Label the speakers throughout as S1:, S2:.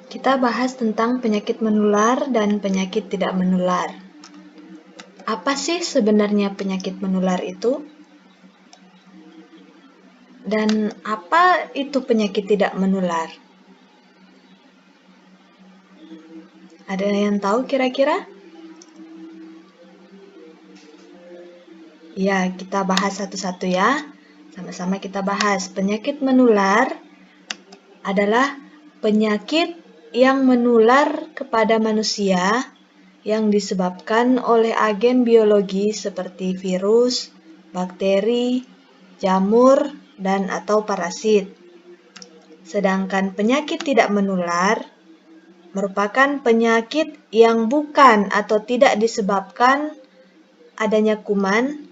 S1: Kita bahas tentang penyakit menular dan penyakit tidak menular. Apa sih sebenarnya penyakit menular itu? Dan apa itu penyakit tidak menular? Ada yang tahu kira-kira? Ya, kita bahas satu-satu ya. Sama-sama kita bahas. Penyakit menular adalah penyakit yang menular kepada manusia yang disebabkan oleh agen biologi seperti virus, bakteri, jamur, dan atau parasit. Sedangkan penyakit tidak menular merupakan penyakit yang bukan atau tidak disebabkan adanya kuman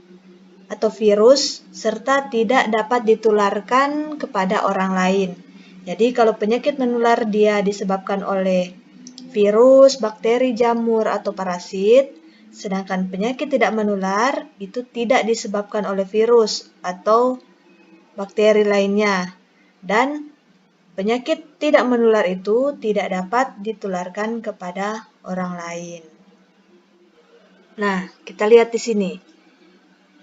S1: atau virus serta tidak dapat ditularkan kepada orang lain. Jadi kalau penyakit menular dia disebabkan oleh virus, bakteri, jamur, atau parasit, sedangkan penyakit tidak menular itu tidak disebabkan oleh virus atau bakteri lainnya. Dan penyakit tidak menular itu tidak dapat ditularkan kepada orang lain. Nah, kita lihat di sini.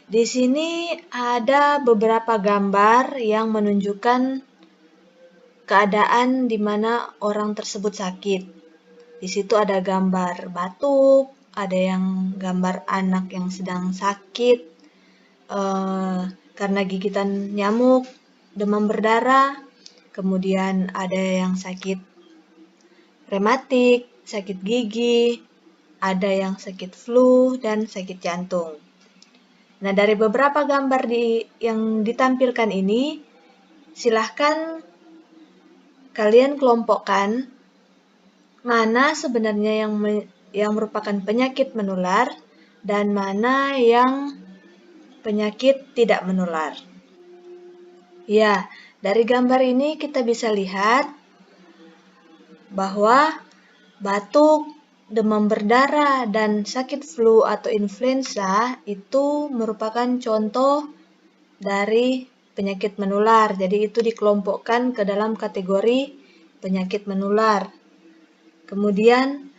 S1: Di sini ada beberapa gambar yang menunjukkan keadaan di mana orang tersebut sakit. Di situ ada gambar batuk, ada yang gambar anak yang sedang sakit karena gigitan nyamuk, demam berdarah, kemudian ada yang sakit rematik, sakit gigi, ada yang sakit flu, dan sakit jantung. Nah, dari beberapa gambar yang ditampilkan ini, silahkan kalian kelompokkan mana sebenarnya yang merupakan penyakit menular dan mana yang penyakit tidak menular. Ya, dari gambar ini kita bisa lihat bahwa batuk, demam berdarah, dan sakit flu atau influenza itu merupakan contoh dari penyakit menular. Jadi itu dikelompokkan ke dalam kategori penyakit menular. Kemudian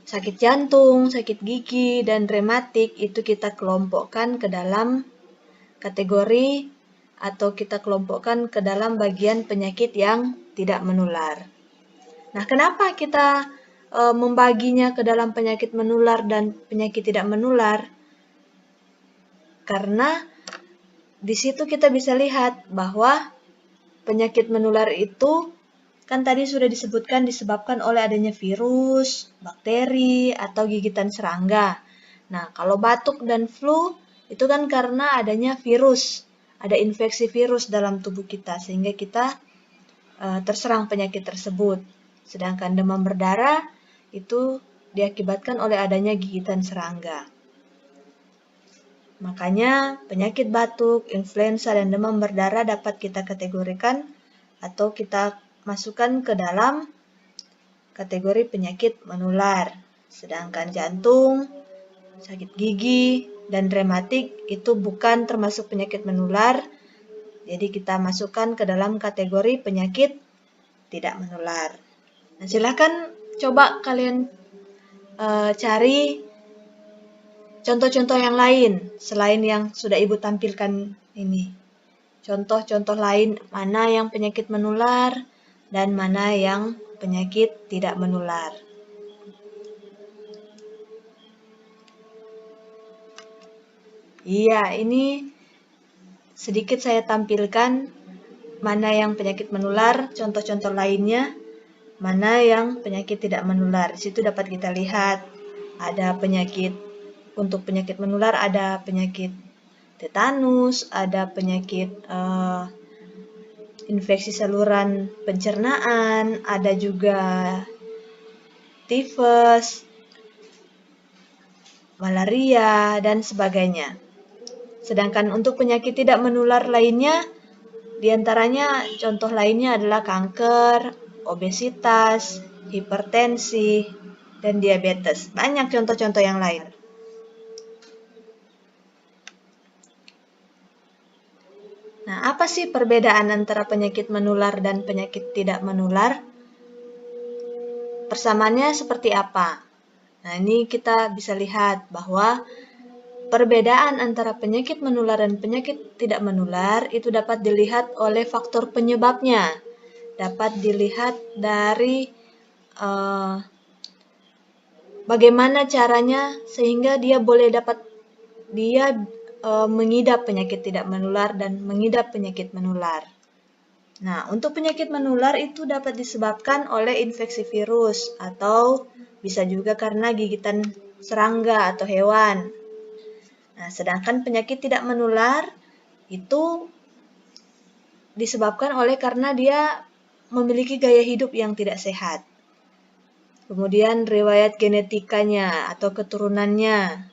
S1: sakit jantung, sakit gigi, dan rematik itu kita kelompokkan ke dalam kategori atau kita kelompokkan ke dalam bagian penyakit yang tidak menular. Nah, kenapa kita membaginya ke dalam penyakit menular dan penyakit tidak menular? Karena di situ kita bisa lihat bahwa penyakit menular itu kan tadi sudah disebutkan disebabkan oleh adanya virus, bakteri, atau gigitan serangga. Nah, kalau batuk dan flu itu kan karena adanya virus, ada infeksi virus dalam tubuh kita sehingga kita terserang penyakit tersebut. Sedangkan demam berdarah itu diakibatkan oleh adanya gigitan serangga. Makanya penyakit batuk, influenza, dan demam berdarah dapat kita kategorikan atau kita masukkan ke dalam kategori penyakit menular. Sedangkan jantung, sakit gigi, dan rematik itu bukan termasuk penyakit menular. Jadi kita masukkan ke dalam kategori penyakit tidak menular. Nah, silakan coba kalian cari contoh-contoh yang lain selain yang sudah Ibu tampilkan ini. Contoh-contoh lain mana yang penyakit menular dan mana yang penyakit tidak menular. Iya, ini sedikit saya tampilkan mana yang penyakit menular, contoh-contoh lainnya, mana yang penyakit tidak menular. Di situ dapat kita lihat ada penyakit, untuk penyakit menular ada penyakit tetanus, ada penyakit infeksi saluran pencernaan, ada juga tifus, malaria, dan sebagainya. Sedangkan untuk penyakit tidak menular lainnya, diantaranya contoh lainnya adalah kanker, obesitas, hipertensi, dan diabetes. Banyak contoh-contoh yang lain. Nah, apa sih perbedaan antara penyakit menular dan penyakit tidak menular? Persamaannya seperti apa? Nah, ini kita bisa lihat bahwa perbedaan antara penyakit menular dan penyakit tidak menular itu dapat dilihat oleh faktor penyebabnya. Dapat dilihat dari bagaimana caranya sehingga dia mengidap penyakit tidak menular dan mengidap penyakit menular. Nah, untuk penyakit menular itu dapat disebabkan oleh infeksi virus atau bisa juga karena gigitan serangga atau hewan. Nah, sedangkan penyakit tidak menular itu disebabkan oleh karena dia memiliki gaya hidup yang tidak sehat. Kemudian riwayat genetikanya atau keturunannya.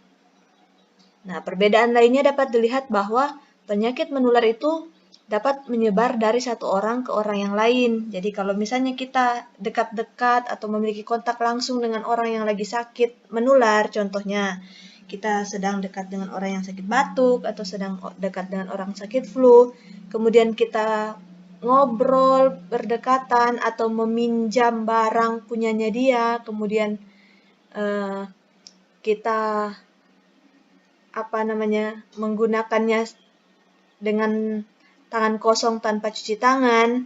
S1: Nah, perbedaan lainnya dapat dilihat bahwa penyakit menular itu dapat menyebar dari satu orang ke orang yang lain. Jadi kalau misalnya kita dekat-dekat atau memiliki kontak langsung dengan orang yang lagi sakit menular, contohnya kita sedang dekat dengan orang yang sakit batuk atau sedang dekat dengan orang sakit flu, kemudian kita ngobrol berdekatan atau meminjam barang punyanya dia, kemudian kita menggunakannya dengan tangan kosong tanpa cuci tangan.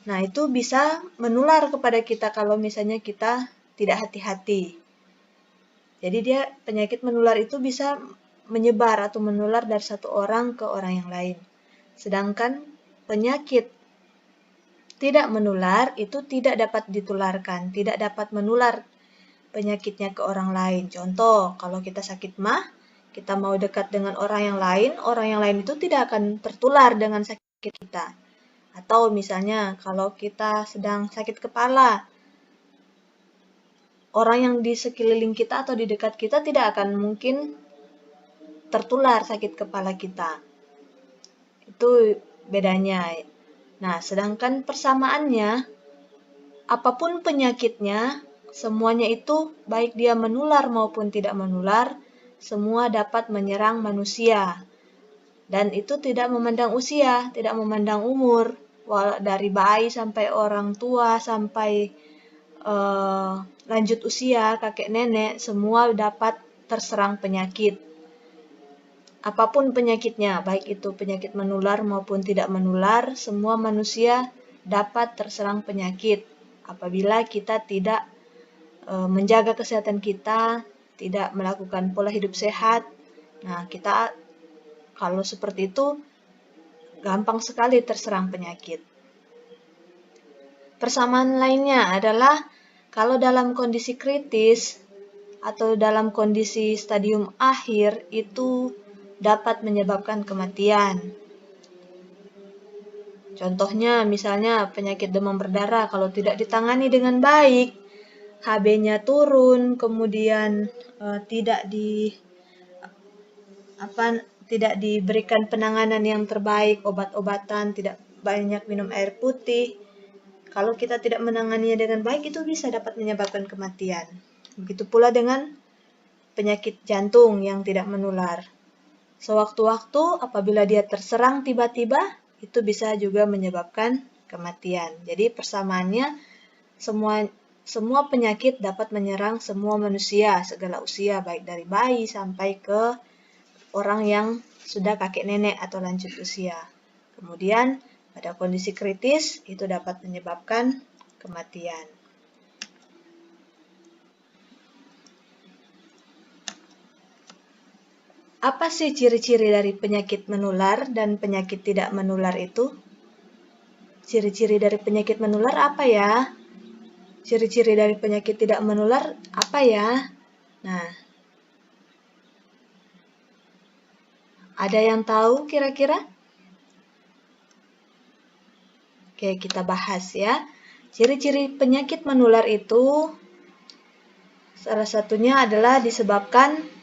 S1: Nah, itu bisa menular kepada kita kalau misalnya kita tidak hati-hati. Jadi penyakit menular itu bisa menyebar atau menular dari satu orang ke orang yang lain. Sedangkan penyakit tidak menular itu tidak dapat ditularkan, tidak dapat menular penyakitnya ke orang lain. Contoh, kalau kita sakit mah, kita mau dekat dengan orang yang lain itu tidak akan tertular dengan sakit kita. Atau misalnya kalau kita sedang sakit kepala, orang yang di sekeliling kita atau di dekat kita tidak akan mungkin tertular sakit kepala kita. Itu bedanya. Nah, sedangkan persamaannya, apapun penyakitnya, semuanya itu baik dia menular maupun tidak menular, semua dapat menyerang manusia. Dan itu tidak memandang usia, tidak memandang umur. Dari bayi sampai orang tua, sampai lanjut usia, kakek nenek, semua dapat terserang penyakit. Apapun penyakitnya, baik itu penyakit menular maupun tidak menular, semua manusia dapat terserang penyakit apabila kita tidak menjaga kesehatan kita, tidak melakukan pola hidup sehat. Nah, kita kalau seperti itu gampang sekali terserang penyakit. Persamaan lainnya adalah kalau dalam kondisi kritis atau dalam kondisi stadium akhir itu dapat menyebabkan kematian. Contohnya misalnya penyakit demam berdarah kalau tidak ditangani dengan baik, HB-nya turun, kemudian tidak diberikan penanganan yang terbaik, obat-obatan, tidak banyak minum air putih. Kalau kita tidak menanganinya dengan baik, itu bisa dapat menyebabkan kematian. Begitu pula dengan penyakit jantung yang tidak menular. Sewaktu-waktu apabila dia terserang tiba-tiba, itu bisa juga menyebabkan kematian. Jadi persamaannya semua penyakit dapat menyerang semua manusia, segala usia, baik dari bayi sampai ke orang yang sudah kakek nenek atau lanjut usia. Kemudian pada kondisi kritis itu dapat menyebabkan kematian. Apa sih ciri-ciri dari penyakit menular dan penyakit tidak menular itu? Ciri-ciri dari penyakit menular apa ya? Ciri-ciri dari penyakit tidak menular apa ya? Nah, ada yang tahu kira-kira? Oke, kita bahas ya. Ciri-ciri penyakit menular itu salah satunya adalah disebabkan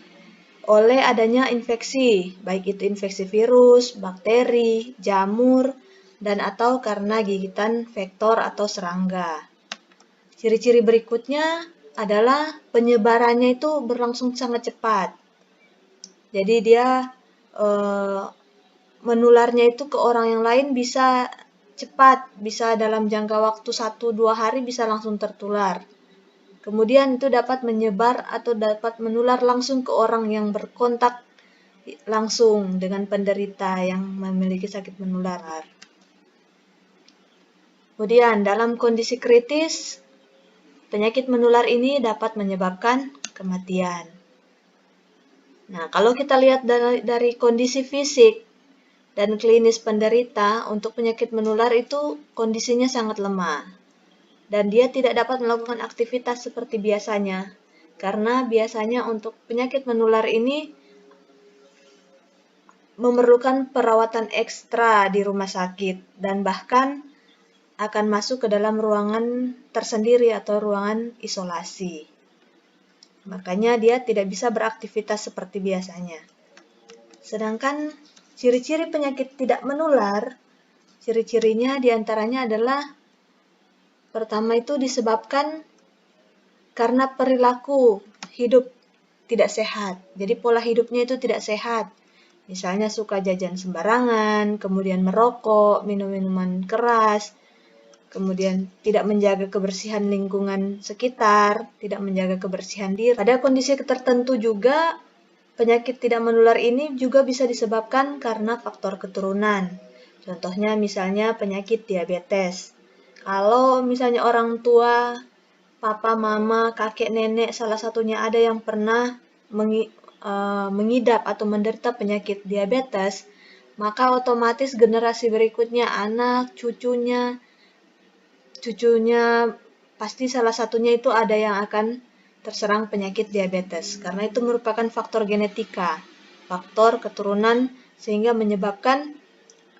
S1: oleh adanya infeksi, baik itu infeksi virus, bakteri, jamur, dan atau karena gigitan vektor atau serangga. Ciri-ciri berikutnya adalah penyebarannya itu berlangsung sangat cepat. Jadi dia menularnya itu ke orang yang lain bisa cepat, bisa dalam jangka waktu 1-2 hari bisa langsung tertular. Kemudian itu dapat menyebar atau dapat menular langsung ke orang yang berkontak langsung dengan penderita yang memiliki sakit menular. Kemudian dalam kondisi kritis, penyakit menular ini dapat menyebabkan kematian. Nah, kalau kita lihat dari kondisi fisik dan klinis penderita, untuk penyakit menular itu kondisinya sangat lemah. Dan dia tidak dapat melakukan aktivitas seperti biasanya. Karena biasanya untuk penyakit menular ini memerlukan perawatan ekstra di rumah sakit dan bahkan akan masuk ke dalam ruangan tersendiri atau ruangan isolasi. Makanya dia tidak bisa beraktivitas seperti biasanya. Sedangkan ciri-ciri penyakit tidak menular, ciri-cirinya diantaranya adalah pertama itu disebabkan karena perilaku hidup tidak sehat. Jadi pola hidupnya itu tidak sehat. Misalnya suka jajan sembarangan, kemudian merokok, minum minuman keras, kemudian tidak menjaga kebersihan lingkungan sekitar, tidak menjaga kebersihan diri. Pada kondisi tertentu juga, penyakit tidak menular ini juga bisa disebabkan karena faktor keturunan. Contohnya misalnya penyakit diabetes. Kalau misalnya orang tua, papa, mama, kakek, nenek, salah satunya ada yang pernah mengidap atau menderita penyakit diabetes, maka otomatis generasi berikutnya, anak, cucunya pasti salah satunya itu ada yang akan terserang penyakit diabetes. Karena itu merupakan faktor genetika, faktor keturunan, sehingga menyebabkan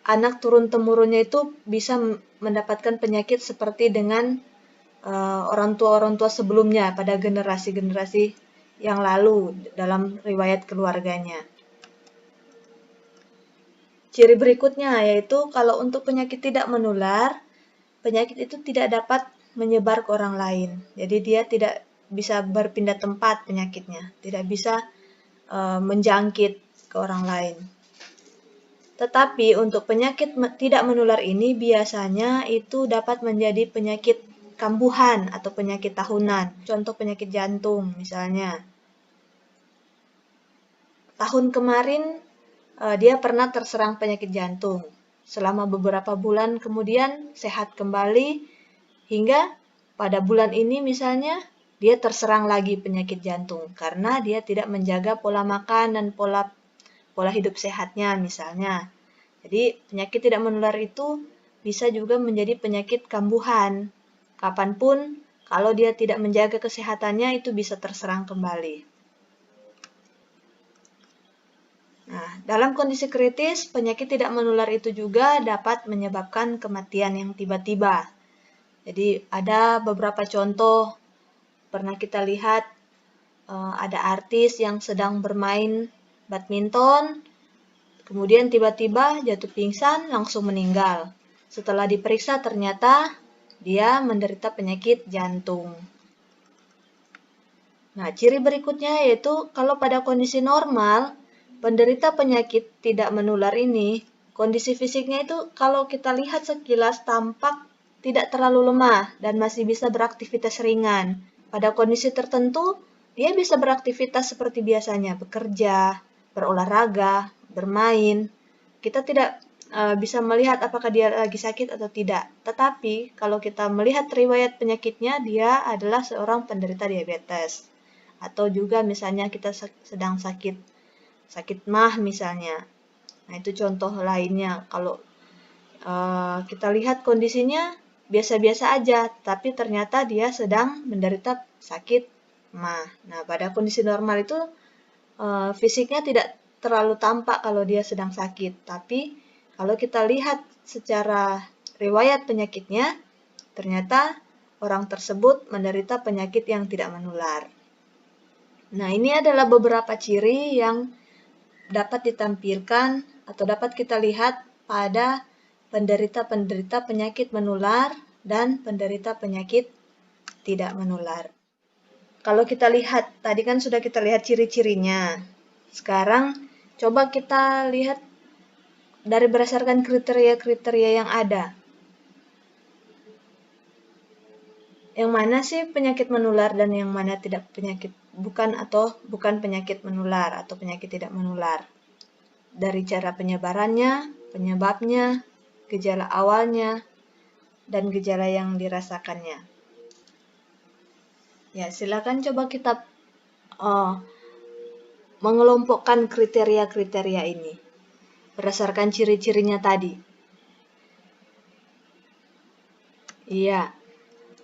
S1: anak turun-temurunnya itu bisa mendapatkan penyakit seperti dengan orang tua sebelumnya pada generasi-generasi yang lalu dalam riwayat keluarganya. Ciri berikutnya yaitu kalau untuk penyakit tidak menular, penyakit itu tidak dapat menyebar ke orang lain. Jadi dia tidak bisa berpindah tempat penyakitnya, tidak bisa menjangkit ke orang lain. Tetapi untuk penyakit tidak menular ini biasanya itu dapat menjadi penyakit kambuhan atau penyakit tahunan. Contoh penyakit jantung misalnya. Tahun kemarin dia pernah terserang penyakit jantung. Selama beberapa bulan kemudian sehat kembali hingga pada bulan ini misalnya dia terserang lagi penyakit jantung karena dia tidak menjaga pola makan dan pola hidup sehatnya misalnya. Jadi penyakit tidak menular itu bisa juga menjadi penyakit kambuhan. Kapanpun kalau dia tidak menjaga kesehatannya itu bisa terserang kembali. Nah, dalam kondisi kritis, penyakit tidak menular itu juga dapat menyebabkan kematian yang tiba-tiba. Jadi ada beberapa contoh, pernah kita lihat ada artis yang sedang bermain badminton, kemudian tiba-tiba jatuh pingsan langsung meninggal. Setelah diperiksa ternyata dia menderita penyakit jantung. Nah, ciri berikutnya yaitu kalau pada kondisi normal, penderita penyakit tidak menular ini, kondisi fisiknya itu kalau kita lihat sekilas tampak tidak terlalu lemah dan masih bisa beraktivitas ringan. Pada kondisi tertentu, dia bisa beraktivitas seperti biasanya, bekerja, berolahraga, bermain. Kita tidak bisa melihat apakah dia lagi sakit atau tidak. Tetapi kalau kita melihat riwayat penyakitnya, dia adalah seorang penderita diabetes. Atau juga misalnya kita sedang sakit MAH misalnya. Nah, itu contoh lainnya. Kalau kita lihat kondisinya biasa-biasa aja, tapi ternyata dia sedang menderita sakit MAH. Nah, pada kondisi normal itu fisiknya tidak terlalu tampak kalau dia sedang sakit, tapi kalau kita lihat secara riwayat penyakitnya, ternyata orang tersebut menderita penyakit yang tidak menular. Nah, ini adalah beberapa ciri yang dapat ditampilkan atau dapat kita lihat pada penderita-penderita penyakit menular dan penderita penyakit tidak menular. Kalau kita lihat, tadi kan sudah kita lihat ciri-cirinya. Sekarang coba kita lihat dari berdasarkan kriteria-kriteria yang ada. Yang mana sih penyakit menular dan yang mana tidak bukan penyakit menular atau penyakit tidak menular? Dari cara penyebarannya, penyebabnya, gejala awalnya, dan gejala yang dirasakannya. Ya, silakan coba kita mengelompokkan kriteria-kriteria ini berdasarkan ciri-cirinya tadi. Iya,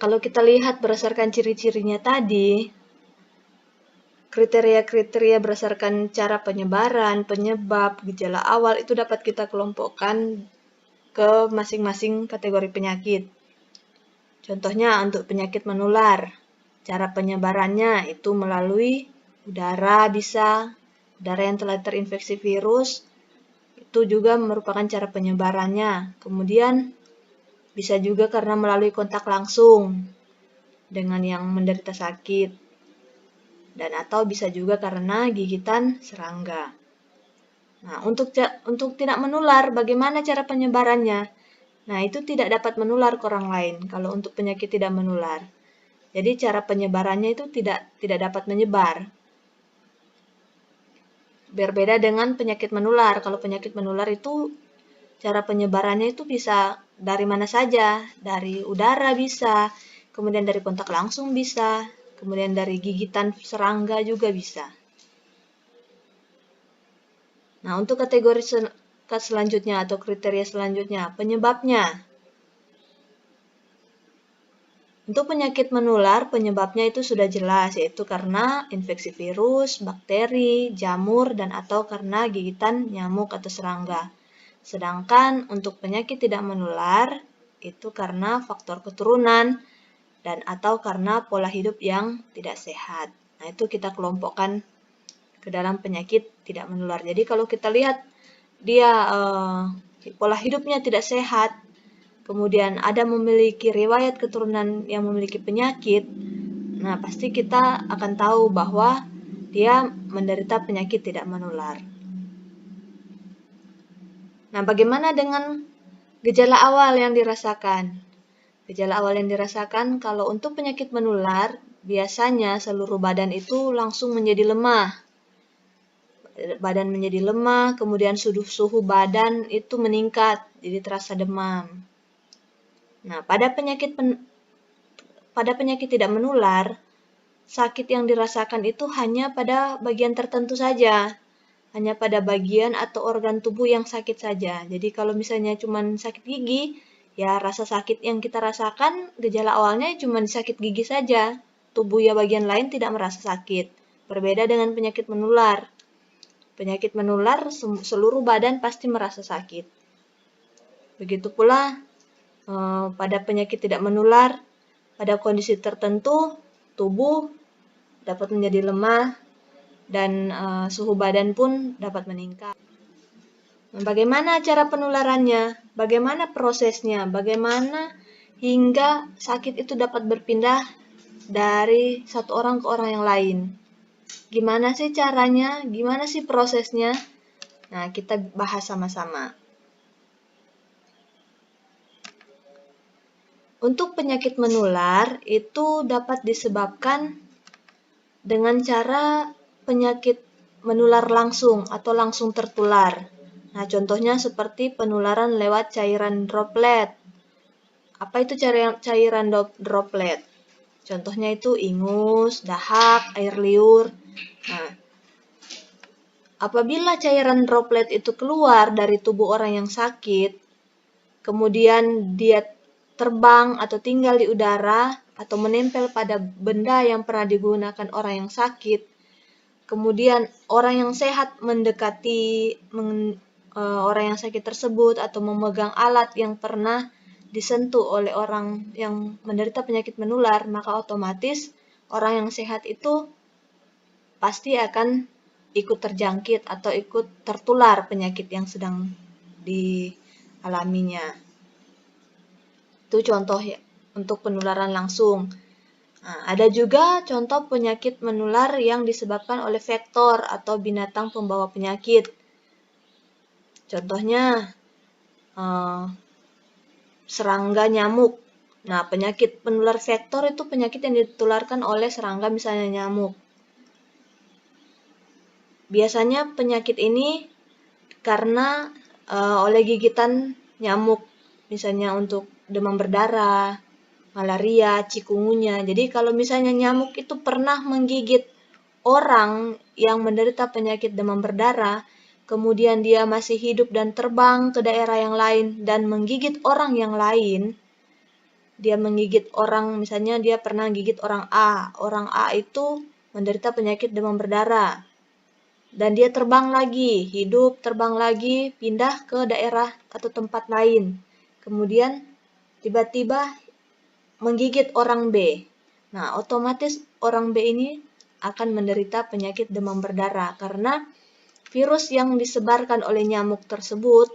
S1: kalau kita lihat berdasarkan ciri-cirinya tadi, kriteria-kriteria berdasarkan cara penyebaran, penyebab, gejala awal itu dapat kita kelompokkan ke masing-masing kategori penyakit. Contohnya untuk penyakit menular, cara penyebarannya itu melalui udara bisa, udara yang telah terinfeksi virus, itu juga merupakan cara penyebarannya. Kemudian bisa juga karena melalui kontak langsung dengan yang menderita sakit, dan atau bisa juga karena gigitan serangga. Nah, untuk tidak menular, bagaimana cara penyebarannya? Nah, itu tidak dapat menular ke orang lain kalau untuk penyakit tidak menular. Jadi cara penyebarannya itu tidak dapat menyebar. Berbeda dengan penyakit menular. Kalau penyakit menular itu cara penyebarannya itu bisa dari mana saja, dari udara bisa, kemudian dari kontak langsung bisa, kemudian dari gigitan serangga juga bisa. Nah, untuk kategori selanjutnya atau kriteria selanjutnya, penyebabnya. Untuk penyakit menular, penyebabnya itu sudah jelas, yaitu karena infeksi virus, bakteri, jamur, dan atau karena gigitan nyamuk atau serangga. Sedangkan untuk penyakit tidak menular, itu karena faktor keturunan dan atau karena pola hidup yang tidak sehat. Nah, itu kita kelompokkan ke dalam penyakit tidak menular. Jadi kalau kita lihat dia pola hidupnya tidak sehat, kemudian ada memiliki riwayat keturunan yang memiliki penyakit, nah pasti kita akan tahu bahwa dia menderita penyakit tidak menular. Nah, bagaimana dengan gejala awal yang dirasakan? Gejala awal yang dirasakan kalau untuk penyakit menular, biasanya seluruh badan itu langsung menjadi lemah. Badan menjadi lemah, kemudian suhu badan itu meningkat, jadi terasa demam. Nah, pada penyakit tidak menular, sakit yang dirasakan itu hanya pada bagian tertentu saja. Hanya pada bagian atau organ tubuh yang sakit saja. Jadi kalau misalnya cuma sakit gigi, ya rasa sakit yang kita rasakan, gejala awalnya cuma sakit gigi saja. Tubuh ya bagian lain tidak merasa sakit. Berbeda dengan penyakit menular. Penyakit menular seluruh badan pasti merasa sakit. Begitu pula pada penyakit tidak menular, pada kondisi tertentu, tubuh dapat menjadi lemah dan suhu badan pun dapat meningkat. Bagaimana cara penularannya? Bagaimana prosesnya? Bagaimana hingga sakit itu dapat berpindah dari satu orang ke orang yang lain? Gimana sih caranya? Gimana sih prosesnya? Nah, kita bahas sama-sama. Untuk penyakit menular itu dapat disebabkan dengan cara penyakit menular langsung atau langsung tertular. Nah, contohnya seperti penularan lewat cairan droplet. Apa itu cairan droplet? Contohnya itu ingus, dahak, air liur. Nah, apabila cairan droplet itu keluar dari tubuh orang yang sakit, kemudian dia terbang atau tinggal di udara atau menempel pada benda yang pernah digunakan orang yang sakit, kemudian orang yang sehat mendekati orang yang sakit tersebut atau memegang alat yang pernah disentuh oleh orang yang menderita penyakit menular, maka otomatis orang yang sehat itu pasti akan ikut terjangkit atau ikut tertular penyakit yang sedang dialaminya. Itu contoh ya, untuk penularan langsung. Nah, ada juga contoh penyakit menular yang disebabkan oleh vektor atau binatang pembawa penyakit. Contohnya serangga nyamuk. Nah, penyakit penular vektor itu penyakit yang ditularkan oleh serangga, misalnya nyamuk. Biasanya penyakit ini karena oleh gigitan nyamuk, misalnya untuk demam berdarah, malaria, cikungunya. Jadi kalau misalnya nyamuk itu pernah menggigit orang yang menderita penyakit demam berdarah, kemudian dia masih hidup dan terbang ke daerah yang lain dan menggigit orang yang lain, dia menggigit orang, misalnya dia pernah gigit orang A itu menderita penyakit demam berdarah, dan dia terbang lagi, hidup, terbang lagi, pindah ke daerah atau tempat lain. Kemudian tiba-tiba menggigit orang B. Nah, otomatis orang B ini akan menderita penyakit demam berdarah karena virus yang disebarkan oleh nyamuk tersebut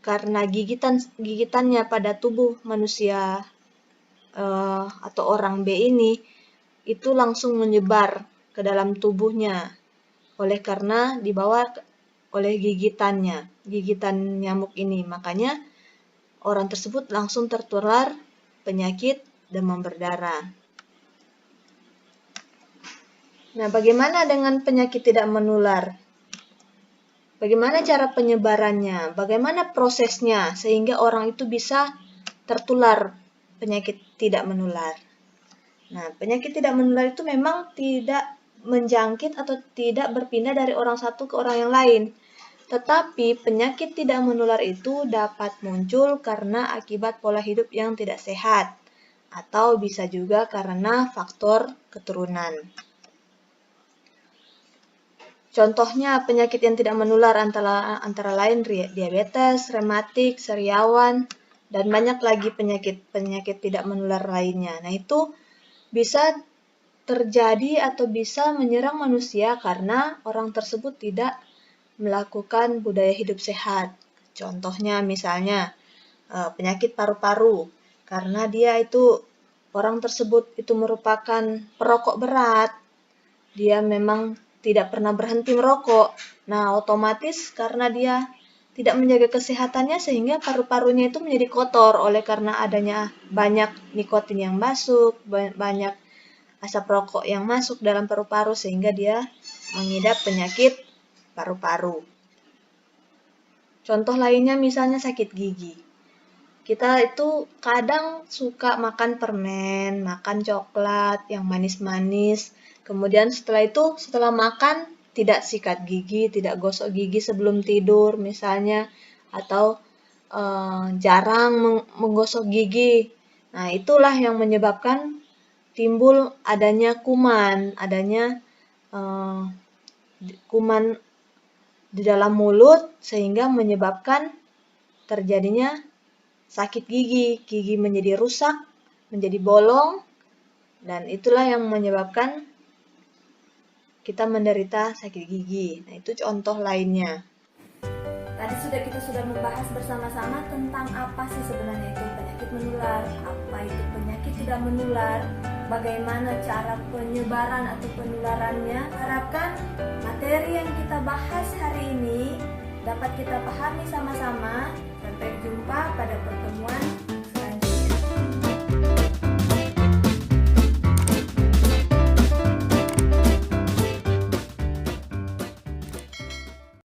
S1: karena gigitannya pada tubuh manusia atau orang B ini itu langsung menyebar ke dalam tubuhnya. Oleh karena dibawa oleh gigitan nyamuk ini. Makanya orang tersebut langsung tertular penyakit demam berdarah. Nah, bagaimana dengan penyakit tidak menular? Bagaimana cara penyebarannya? Bagaimana prosesnya sehingga orang itu bisa tertular penyakit tidak menular? Nah, penyakit tidak menular itu memang tidak menjangkit atau tidak berpindah dari orang satu ke orang yang lain. Tetapi penyakit tidak menular itu dapat muncul karena akibat pola hidup yang tidak sehat atau bisa juga karena faktor keturunan. Contohnya penyakit yang tidak menular antara lain diabetes, rematik, sariawan, dan banyak lagi penyakit tidak menular lainnya. Nah, itu bisa terjadi atau bisa menyerang manusia karena orang tersebut tidak melakukan budaya hidup sehat. Contohnya misalnya penyakit paru-paru, karena dia itu orang tersebut itu merupakan perokok berat, dia memang tidak pernah berhenti merokok. Nah, otomatis karena dia tidak menjaga kesehatannya sehingga paru-parunya itu menjadi kotor oleh karena adanya banyak nikotin yang masuk, banyak asap rokok yang masuk dalam paru-paru sehingga dia mengidap penyakit paru-paru. Contoh lainnya misalnya sakit gigi. Kita itu kadang suka makan permen, makan coklat yang manis-manis. Kemudian setelah makan tidak sikat gigi, tidak gosok gigi sebelum tidur misalnya, atau jarang menggosok gigi. Nah, itulah yang menyebabkan timbul adanya kuman di dalam mulut sehingga menyebabkan terjadinya sakit gigi menjadi rusak, menjadi bolong, dan itulah yang menyebabkan kita menderita sakit gigi. Nah, itu contoh lainnya.
S2: Tadi kita sudah membahas bersama-sama tentang apa sih sebenarnya itu penyakit menular, apa itu penyakit tidak menular, bagaimana cara penyebaran atau penularannya. Harapkan materi yang kita bahas hari ini dapat kita pahami sama-sama. Sampai jumpa pada pertemuan